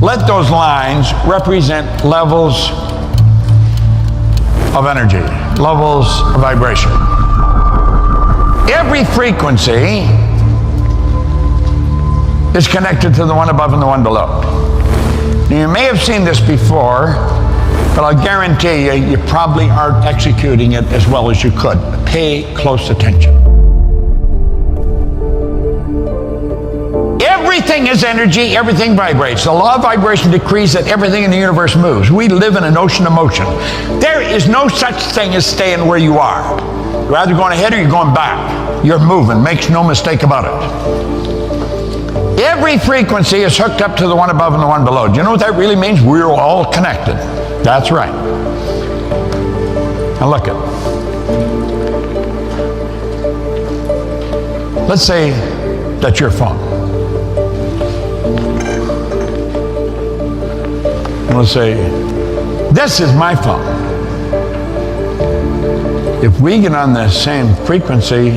Let those lines represent levels of energy, levels of vibration. Every frequency is connected to the one above and the one below. Now, you may have seen this before, but I'll guarantee you, you probably aren't executing it as well as you could. Pay close attention. Everything is energy, everything vibrates. The law of vibration decrees that everything in the universe moves. We live in an ocean of motion. There is no such thing as staying where you are. You're either going ahead or you're going back. You're moving, makes no mistake about it. Every frequency is hooked up to the one above and the one below. Do you know what that really means? We're all connected. That's right. Now look at. Let's say that's your phone. And let's say, this is my phone. If we get on the same frequency,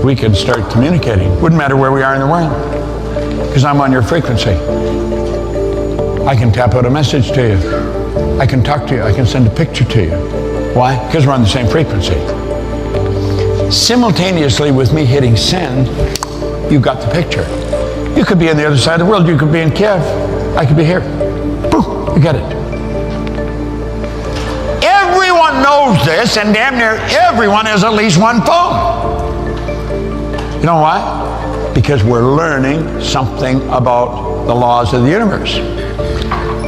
we can start communicating. Wouldn't matter where we are in the world, because I'm on your frequency. I can tap out a message to you. I can talk to you. I can send a picture to you. Why? Because we're on the same frequency. Simultaneously with me hitting send, you got the picture. You could be on the other side of the world. You could be in Kiev. I could be here. Boom, you get it. Everyone knows this, and damn near everyone has at least one phone. You know why? Because we're learning something about the laws of the universe.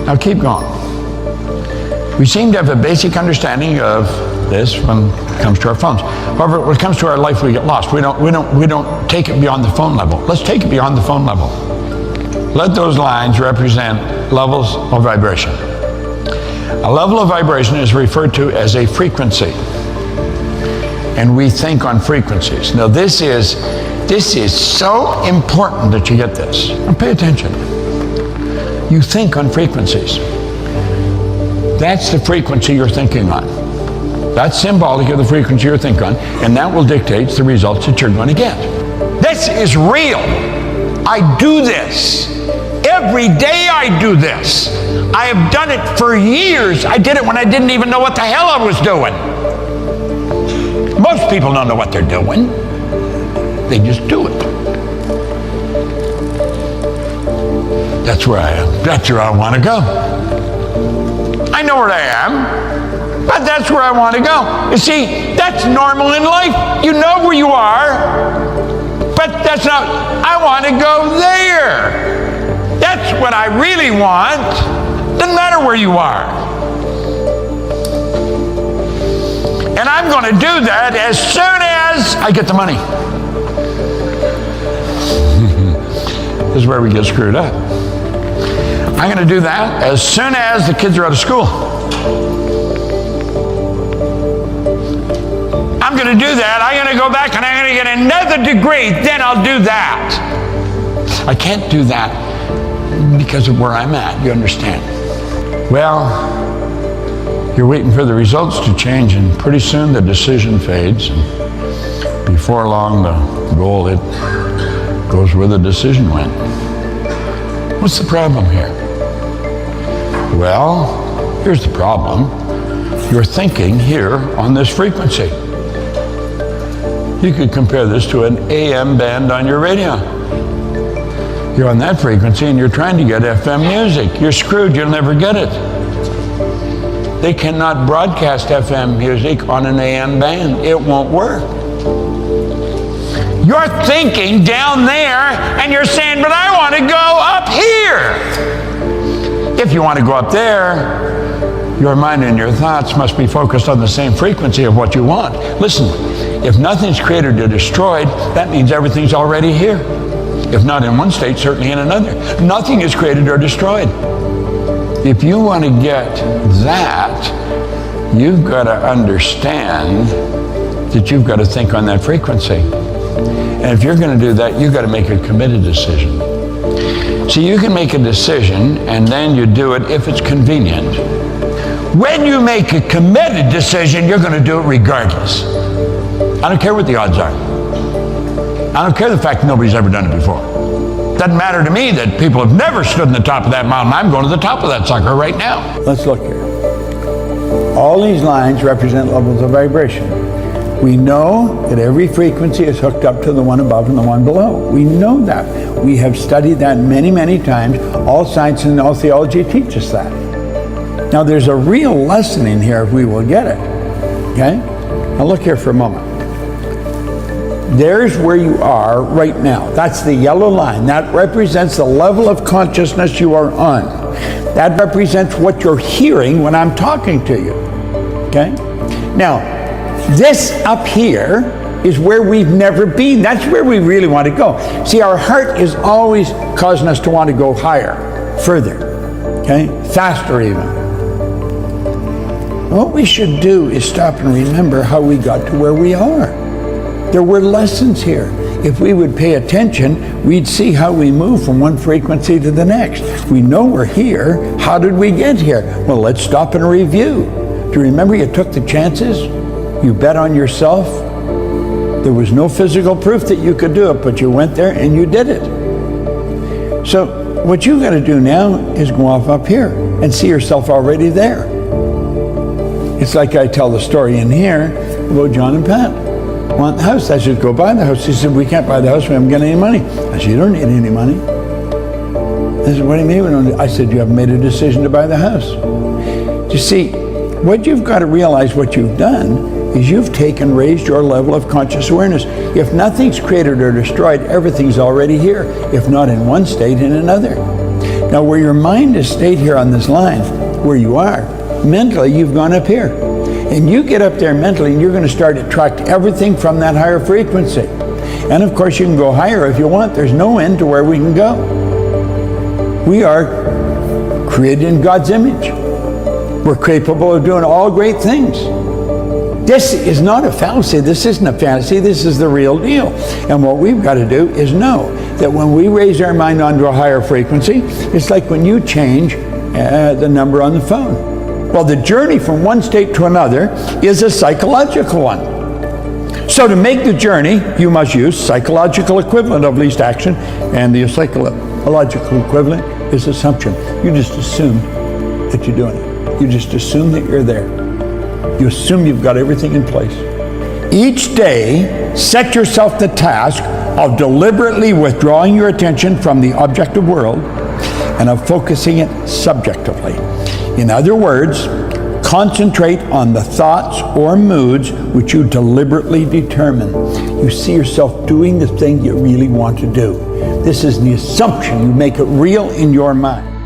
Now keep going. We seem to have a basic understanding of this when it comes to our phones. However, when it comes to our life, we get lost. We don't take it beyond the phone level. Let's take it beyond the phone level. Let those lines represent levels of vibration. A level of vibration is referred to as a frequency. And we think on frequencies. Now this is so important that you get this. Now pay attention. You think on frequencies. That's the frequency you're thinking on. That's symbolic of the frequency you're thinking on, and that will dictate the results that you're going to get. This is real. I do this. Every day I do this. I have done it for years. I did it when I didn't even know what the hell I was doing. Most people don't know what they're doing. They just do it. That's where I am. That's where I want to go. I know where I am, but that's where I want to go. You see, that's normal in life. You know where you are, but that's not, I want to go there. That's what I really want. Doesn't matter where you are. And I'm going to do that as soon as I get the money. This is where we get screwed up. I'm going to do that as soon as the kids are out of school. I'm going to do that. I'm going to go back and I'm going to get another degree. Then I'll do that. I can't do that because of where I'm at. You understand? Well, you're waiting for the results to change, and pretty soon the decision fades. And before long, the goal, it goes where the decision went. What's the problem here? Well, here's the problem. You're thinking here on this frequency. You could compare this to an AM band on your radio. You're on that frequency and you're trying to get FM music. You're screwed. You'll never get it. They cannot broadcast FM music on an AM band. It won't work. You're thinking down there and you're saying, but I want to go up here. If you want to go up there, your mind and your thoughts must be focused on the same frequency of what you want. Listen, if nothing's created or destroyed, that means everything's already here. If not in one state, certainly in another. Nothing is created or destroyed. If you want to get that, you've got to understand that you've got to think on that frequency. And if you're going to do that, you've got to make a committed decision. See, you can make a decision and then you do it if it's convenient. When you make a committed decision, you're going to do it regardless. I don't care what the odds are. I don't care the fact that nobody's ever done it before. Doesn't matter to me that people have never stood on the top of that mountain. I'm going to the top of that sucker right now. Let's look here. All these lines represent levels of vibration. We know that every frequency is hooked up to the one above and the one below. We know that. We have studied that many, many times. All science and all theology teach us that. Now there's a real lesson in here if we will get it. Okay? Now look here for a moment. There's where you are right now. That's the yellow line. That represents the level of consciousness you are on. That represents what you're hearing when I'm talking to you. Okay? Now, this up here is where we've never been. That's where we really want to go. See, our heart is always causing us to want to go higher, further, okay? Faster even. What we should do is stop and remember how we got to where we are. There were lessons here. If we would pay attention, we'd see how we move from one frequency to the next. We know we're here. How did we get here? Well, let's stop and review. Do you remember you took the chances? You bet on yourself. There was no physical proof that you could do it, but you went there and you did it. So what you got to do now is go off up here and see yourself already there. It's like I tell the story in here about John and Pat. Want the house? I said, go buy the house. He said, we can't buy the house. We haven't got any money. I said, you don't need any money. I said, what do you mean we don't need? I said, you haven't made a decision to buy the house. You see, what you've got to realize what you've done is you've raised your level of conscious awareness. If nothing's created or destroyed, everything's already here. If not in one state, in another. Now where your mind has stayed here on this line, where you are, mentally you've gone up here. And you get up there mentally and you're going to start to attract everything from that higher frequency. And of course you can go higher if you want. There's no end to where we can go. We are created in God's image. We're capable of doing all great things. This is not a fallacy. This isn't a fantasy. This is the real deal. And what we've got to do is know that when we raise our mind onto a higher frequency, it's like when you change the number on the phone. Well, the journey from one state to another is a psychological one. So to make the journey, you must use psychological equivalent of least action, and the psychological equivalent is assumption. You just assume that you're doing it. You just assume that you're there. You assume you've got everything in place. Each day, set yourself the task of deliberately withdrawing your attention from the objective world and of focusing it subjectively. In other words, concentrate on the thoughts or moods which you deliberately determine. You see yourself doing the thing you really want to do. This is the assumption. You make it real in your mind.